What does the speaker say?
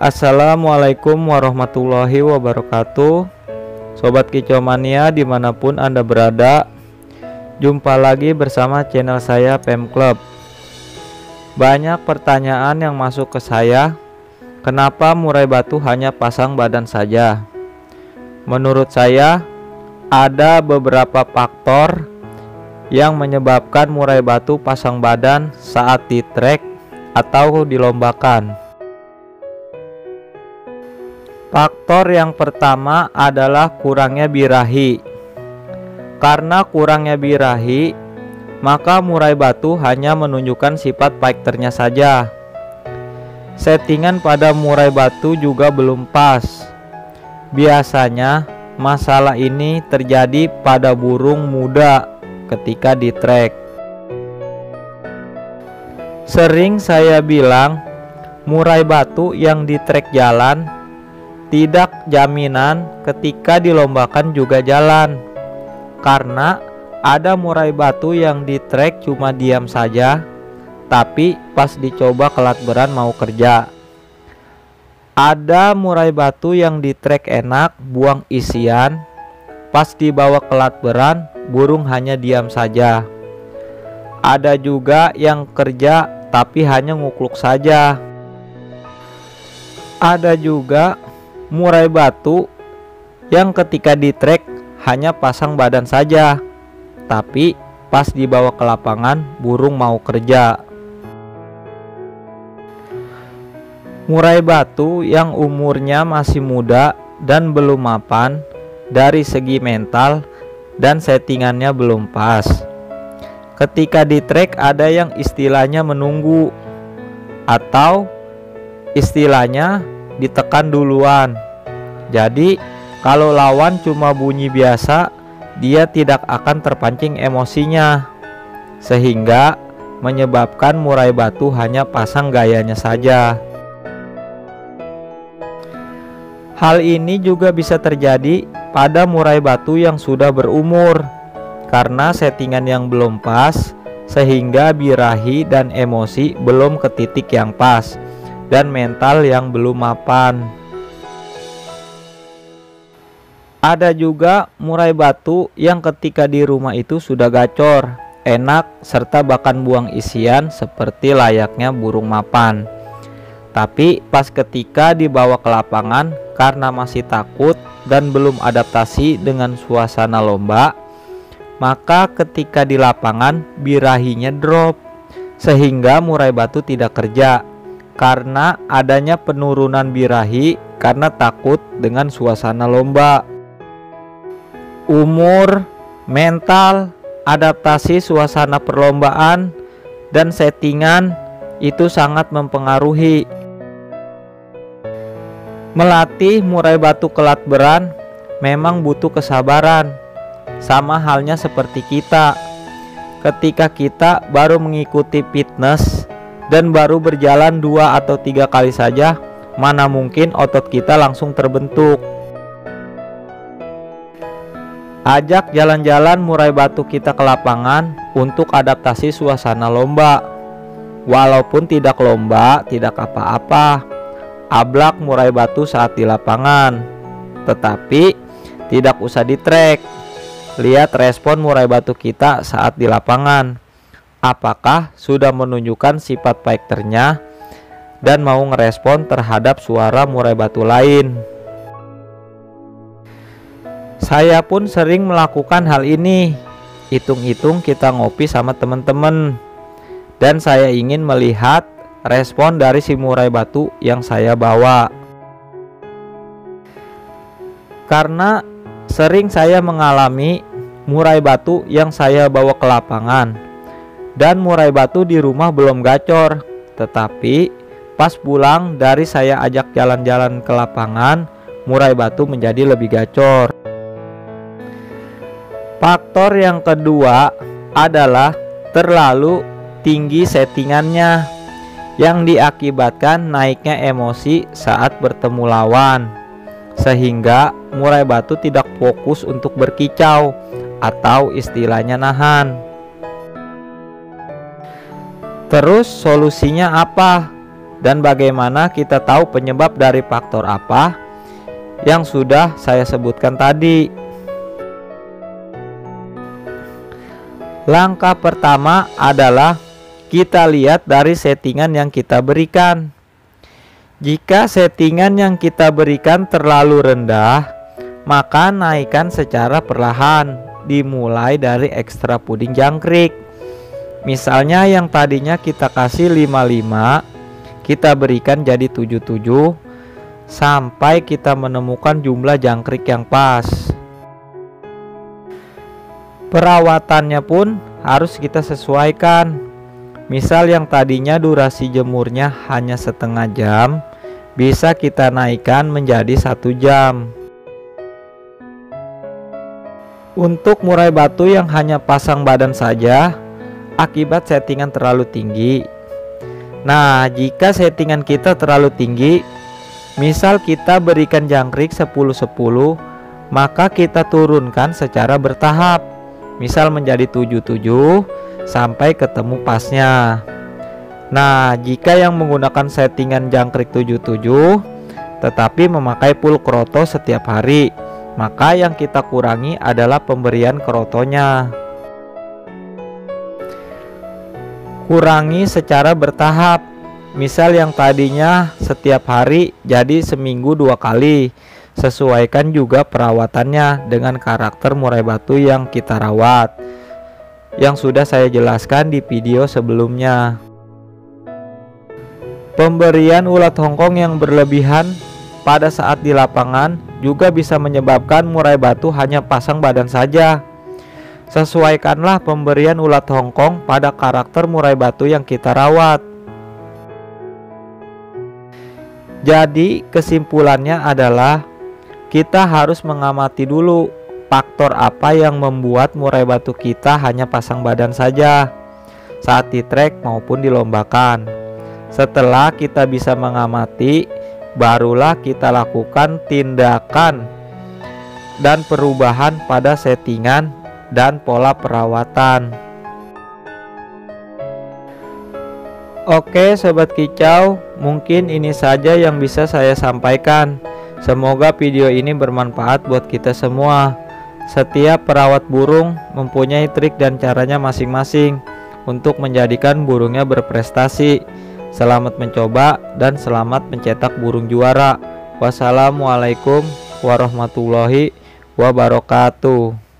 Assalamualaikum warahmatullahi wabarakatuh. Sobat Kicomania dimanapun Anda berada, jumpa lagi bersama channel saya Pemklub. Banyak pertanyaan yang masuk ke saya, kenapa murai batu hanya pasang badan saja? Menurut saya ada beberapa faktor yang menyebabkan murai batu pasang badan saat di trek atau dilombakan. Faktor yang pertama adalah kurangnya birahi. Karena kurangnya birahi, maka murai batu hanya menunjukkan sifat fighternya saja. Settingan pada murai batu juga belum pas. Biasanya masalah ini terjadi pada burung muda ketika di trek. Sering saya bilang, murai batu yang di trek jalan tidak jaminan ketika dilombakan juga jalan, karena ada murai batu yang di trek cuma diam saja, tapi pas dicoba kelat beran mau kerja. Ada murai batu yang di trek enak buang isian, pas dibawa kelat beran burung hanya diam saja. Ada juga yang kerja tapi hanya ngukluk saja. Ada juga murai batu yang ketika di trek hanya pasang badan saja, tapi pas dibawa ke lapangan burung mau kerja. Murai batu yang umurnya masih muda dan belum mapan dari segi mental dan settingannya belum pas. Ketika di trek ada yang istilahnya menunggu atau istilahnya ditekan duluan. Jadi kalau lawan cuma bunyi biasa, dia tidak akan terpancing emosinya, sehingga menyebabkan murai batu hanya pasang gayanya saja. Hal ini juga bisa terjadi pada murai batu yang sudah berumur, karena settingan yang belum pas, sehingga birahi dan emosi belum ke titik yang pas, dan mental yang belum mapan. Ada juga murai batu yang ketika di rumah itu sudah gacor, enak, serta bahkan buang isian seperti layaknya burung mapan. Tapi pas ketika dibawa ke lapangan karena masih takut dan belum adaptasi dengan suasana lomba, maka ketika di lapangan birahinya drop, sehingga murai batu tidak kerja karena adanya penurunan birahi karena takut dengan suasana lomba. Umur, mental, adaptasi suasana perlombaan, dan settingan itu sangat mempengaruhi. Melatih murai batu kelat beran memang butuh kesabaran. Sama halnya seperti kita. Ketika kita baru mengikuti fitness dan baru berjalan 2 atau 3 kali saja, mana mungkin otot kita langsung terbentuk. Ajak jalan-jalan murai batu kita ke lapangan untuk adaptasi suasana lomba. Walaupun tidak lomba, tidak apa-apa. Ablak murai batu saat di lapangan. Tetapi tidak usah di trek. Lihat respon murai batu kita saat di lapangan. Apakah sudah menunjukkan sifat fighternya dan mau ngerespon terhadap suara murai batu lain. Saya pun sering melakukan hal ini. Hitung-hitung kita ngopi sama teman-teman, dan saya ingin melihat respon dari si murai batu yang saya bawa. Karena sering saya mengalami murai batu yang saya bawa ke lapangan, dan murai batu di rumah belum gacor, tetapi pas pulang dari saya ajak jalan-jalan ke lapangan, murai batu menjadi lebih gacor. Faktor yang kedua adalah terlalu tinggi settingannya, yang diakibatkan naiknya emosi saat bertemu lawan, sehingga murai batu tidak fokus untuk berkicau atau istilahnya nahan. Terus solusinya apa? Dan bagaimana kita tahu penyebab dari faktor apa yang sudah saya sebutkan tadi. Langkah pertama adalah kita lihat dari settingan yang kita berikan. Jika settingan yang kita berikan terlalu rendah, maka naikkan secara perlahan, dimulai dari ekstra puding jangkrik. Misalnya yang tadinya kita kasih 55, kita berikan jadi 77 sampai kita menemukan jumlah jangkrik yang pas. Perawatannya pun harus kita sesuaikan. Misal yang tadinya durasi jemurnya hanya setengah jam, bisa kita naikkan menjadi 1 jam. Untuk murai batu yang hanya pasang badan saja, akibat settingan terlalu tinggi. Nah, jika settingan kita terlalu tinggi, misal kita berikan jangkrik 10-10, maka kita turunkan secara bertahap. Misal menjadi 77 sampai ketemu pasnya. Nah, jika yang menggunakan settingan jangkrik 77 tetapi memakai full kroto setiap hari, maka yang kita kurangi adalah pemberian krotonya. Kurangi secara bertahap. Misal yang tadinya setiap hari jadi seminggu 2 kali. Sesuaikan juga perawatannya dengan karakter murai batu yang kita rawat, yang sudah saya jelaskan di video sebelumnya. Pemberian ulat hongkong yang berlebihan pada saat di lapangan juga bisa menyebabkan murai batu hanya pasang badan saja. Sesuaikanlah pemberian ulat hongkong pada karakter murai batu yang kita rawat. Jadi kesimpulannya adalah kita harus mengamati dulu faktor apa yang membuat murai batu kita hanya pasang badan saja saat di trek maupun dilombakan. Setelah kita bisa mengamati, barulah kita lakukan tindakan dan perubahan pada settingan dan pola perawatan. Oke sobat kicau, mungkin ini saja yang bisa saya sampaikan. Semoga video ini bermanfaat buat kita semua. Setiap perawat burung mempunyai trik dan caranya masing-masing untuk menjadikan burungnya berprestasi. Selamat mencoba dan selamat mencetak burung juara. Wassalamualaikum warahmatullahi wabarakatuh.